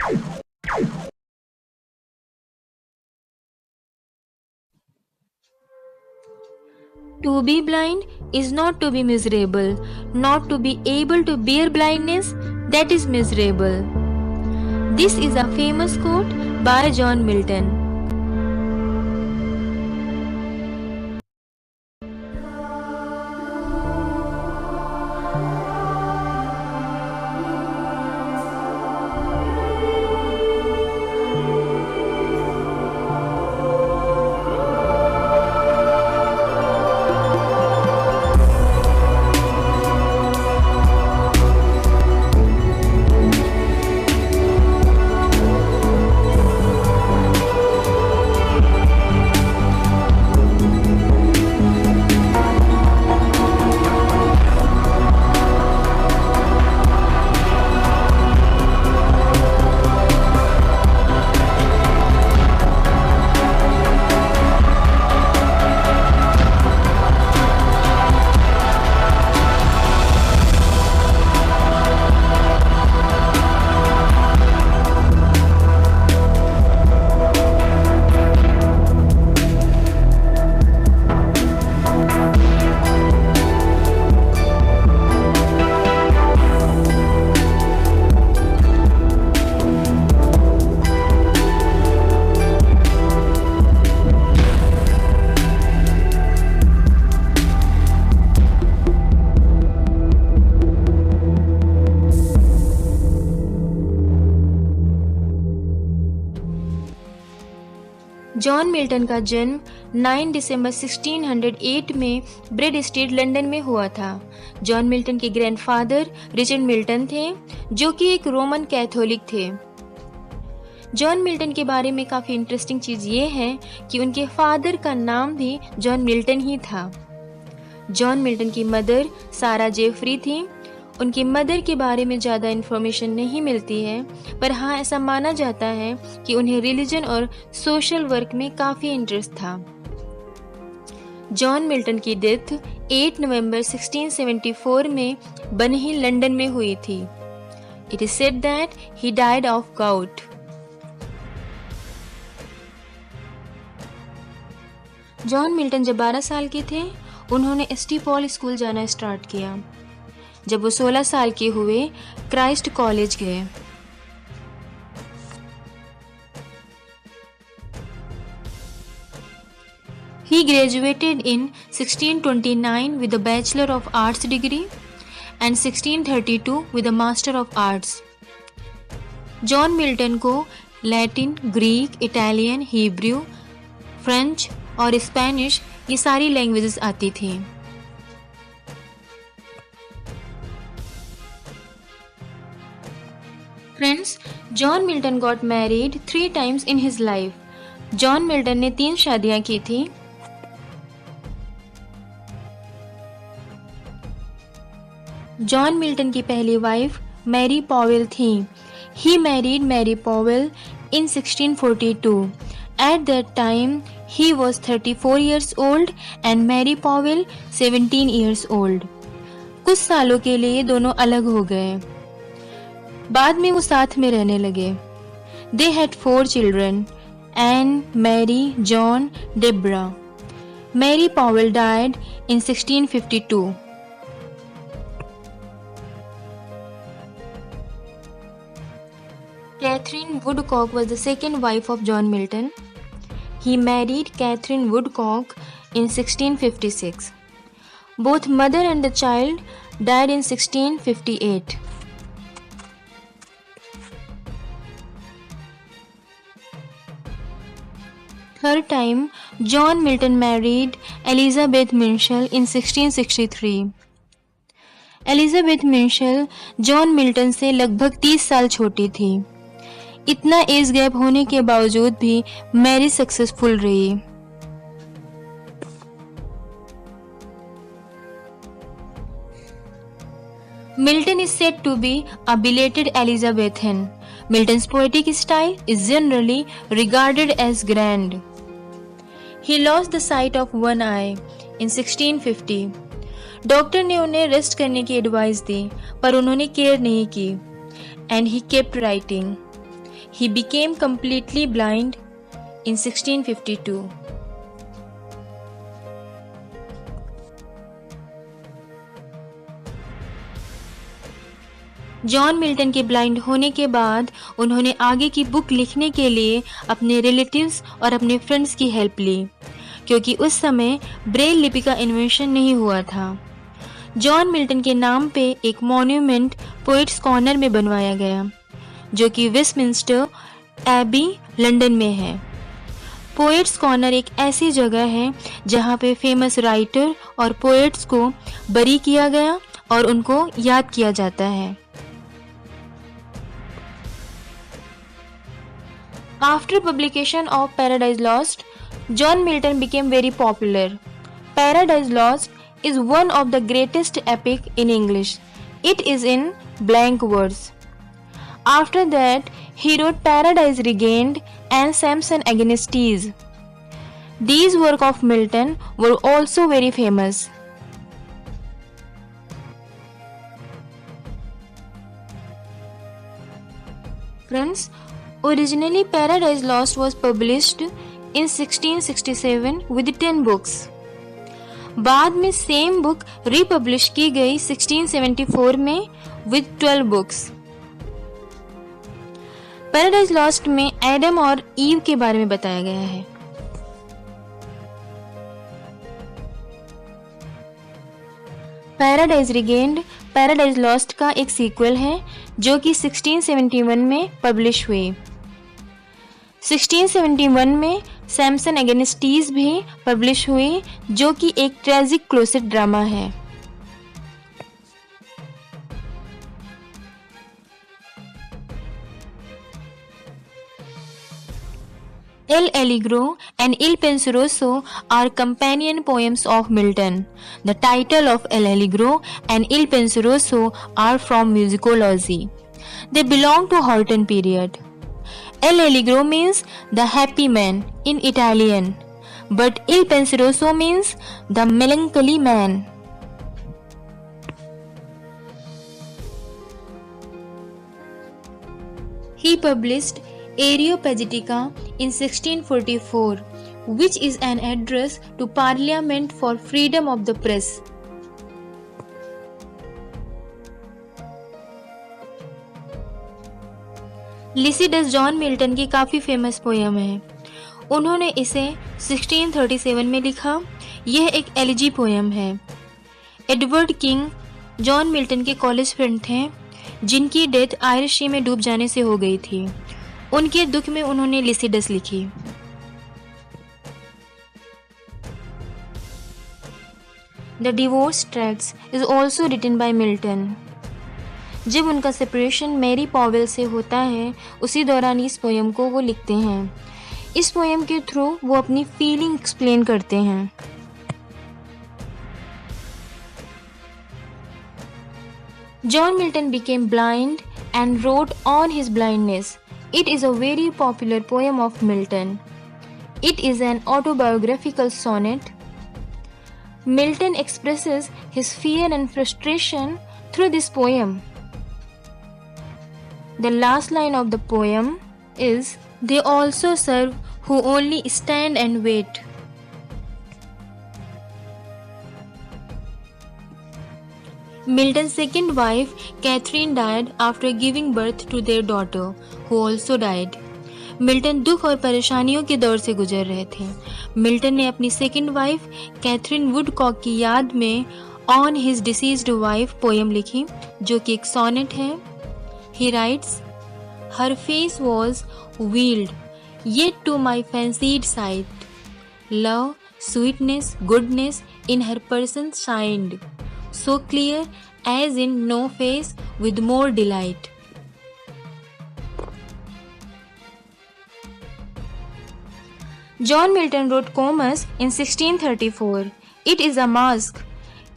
To be blind is not to be miserable, not to be able to bear blindness, that is miserable. This is a famous quote by John Milton. John Milton का जन्म 9 दिसंबर 1608 में bread street London में हुआ था। John Milton के grandfather Richard Milton थे, जो कि एक रोमन कैथोलिक थे। जॉन मिल्टन के बारे में काफ़ी इंटरेस्टिंग चीज़ ये है कि उनके फादर का नाम भी जॉन मिल्टन ही था। जॉन मिल्टन की मदर सारा जेफरी थी। उनकी मदर के बारे में ज़्यादा इन्फॉर्मेशन नहीं मिलती है, पर हाँ ऐसा माना जाता है कि उन्हें रिलीजन और सोशल वर्क में काफ़ी इंटरेस्ट था। जॉन मिल्टन की डेथ 8 नवंबर 1674 में बनहिल लंदन में हुई थी। It is said that he died of gout. John Milton जब 12 साल के थे, उन्होंने एसटी पॉल स्कूल जाना स्टार्ट किया। जब वो 16 साल के हुए, क्राइस्ट कॉलेज गए। He graduated in 1629 with a Bachelor of Arts degree and 1632 with a Master of Arts. John Milton को Latin, Greek, Italian, Hebrew, French और स्पेनिश ये सारी लैंग्वेजेस आती थी। Friends, John Milton got married 3 times in his life. John Milton ने 3 शादियां की थी। जॉन मिल्टन की पहली वाइफ मैरी पॉवेल थी। He married Mary Powell in 1642. At that time, he was 34 years old and Mary Powell 17 years old. कुछ सालों के लिए दोनों अलग हो गए। बाद में वो साथ में रहने लगे। They had 4 children: Anne, Mary, John, Deborah. Mary Powell died in 1652. Catherine Woodcock was the second wife of John Milton. He married Catherine Woodcock in 1656. Both mother and the child died in 1658. Third time, John Milton married Elizabeth Minshall in 1663. Elizabeth Minshull John Milton से लगभग 30 साल छोटी थी। इतना age gap होने के बावजूद भी मैरी सक्सेसफुल रही। Milton is said to be a belated Elizabethan. Milton's poetic style is generally regarded as grand. He lost the sight of one eye in 1650. Doctor ने उन्हें रेस्ट करने की एडवाइस दी, पर उन्होंने केयर नहीं की। And he kept writing. He became completely blind in 1652. John Milton के blind होने के बाद उन्होंने आगे की बुक लिखने के लिए अपने रिलेटिव्स और अपने फ्रेंड्स की हेल्प ली, क्योंकि उस समय ब्रेल लिपि का इन्वेंशन नहीं हुआ था। जॉन मिल्टन के नाम पे एक मॉन्यूमेंट पोइट्स कॉर्नर में बनवाया गया, जो कि वेस्टमिंस्टर एबी लंदन में है। पोएट्स कॉर्नर एक ऐसी जगह है जहाँ पे फेमस राइटर और पोएट्स को बरी किया गया और उनको याद किया जाता है। After publication of Paradise Lost, John Milton became very popular. Paradise Lost is one of the greatest epic in English. It is in blank words. After that, he wrote Paradise Regained and Samson Against Thieves. These works of Milton were also very famous. Friends, originally Paradise Lost was published in 1667 with 10 books. बाद में same book republish की गई 1674 में with 12 books. Paradise lost में Adam और ewe के बारे में बताया गया है। पैराडाइज रिगेन्ड पैराडाइज लॉस्ट का एक सीक्वल है जो कि 1671 में पब्लिश हुई। 1671 में सैमसन अगेंस्ट थीव्स भी पब्लिश हुई, जो कि एक ट्रेजिक क्लोसेट ड्रामा है। El Allegro and Il Penseroso are companion poems of Milton. The title of El Allegro and Il Penseroso are from musicology. They belong to Horton period. El Allegro means the happy man in Italian, but Il Penseroso means the melancholy man. He published Areopagitica in 1644, which is an address to Parliament for freedom of the press. Lycidas John Milton की काफ़ी famous poem है। उन्होंने इसे 1637 में लिखा। यह एक elegy poem है। एडवर्ड किंग जॉन मिल्टन के कॉलेज फ्रेंड थे, जिनकी डेथ आयरिश सी में डूब जाने से हो गई थी। उनके दुख में उन्होंने लिसिडस लिखी। The divorce tracts is also written by Milton. जब उनका सेपरेशन मैरी पॉवेल से होता है, उसी दौरान इस पोयम को वो लिखते हैं। इस पोयम के थ्रू वो अपनी फीलिंग एक्सप्लेन करते हैं। John Milton became blind and wrote on his blindness. It is a very popular poem of Milton. It is an autobiographical sonnet. Milton expresses his fear and frustration through this poem. The last line of the poem is, "They also serve who only stand and wait." Milton's second wife, Catherine, died after giving birth to their daughter, who also died. Milton दुख और परेशानियों के दौर से गुजर रहे थे। Milton ने अपनी सेकेंड वाइफ कैथरीन वुडकॉक की याद में on his deceased wife poem लिखी, जो कि एक सोनेट है। He writes, "Her face was veiled, yet to my fancied sight, love, sweetness, goodness in her person shined, so clear as in no face with more delight." John Milton wrote Comus in 1634. It is a masque.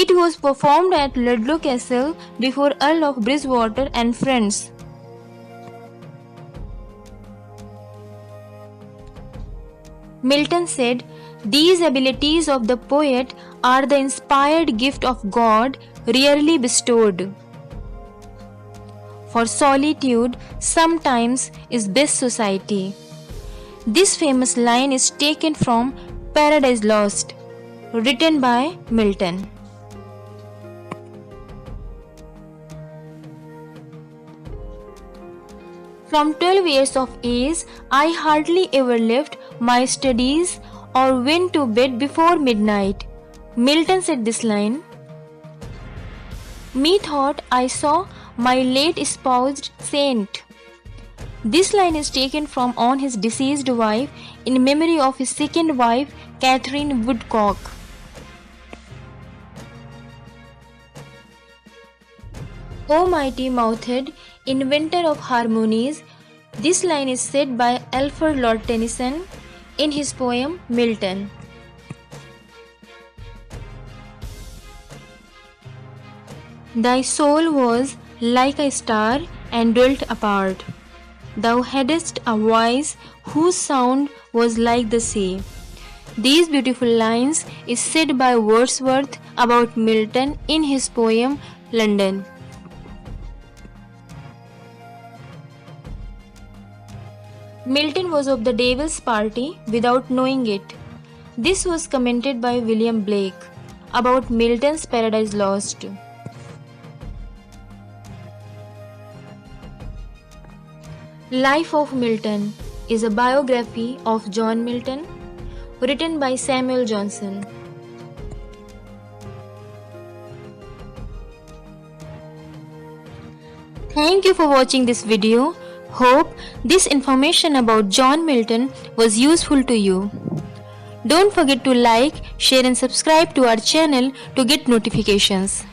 It was performed at Ludlow Castle before Earl of Bridgewater and friends. Milton said, "These abilities of the poet are the inspired gift of God, rarely bestowed." for solitude sometimes is best society. This famous line is taken from Paradise Lost, written by Milton. From 12 years of age, I hardly ever left my studies or went to bed before midnight. Milton said this line. Methought I saw my late espoused saint. This line is taken from On His Deceased Wife in memory of his second wife, Catherine Woodcock. O mighty mouthed inventor of harmonies, this line is said by Alfred Lord Tennyson in his poem Milton. Thy soul was like a star and dwelt apart. Thou hadst a voice whose sound was like the sea. These beautiful lines is said by Wordsworth about Milton in his poem London. Milton was of the devil's party without knowing it. This was commented by William Blake about Milton's Paradise Lost. Life of Milton is a biography of John Milton, written by Samuel Johnson. Thank you for watching this video. Hope this information about John Milton was useful to you. Don't forget to like, share and subscribe to our channel to get notifications.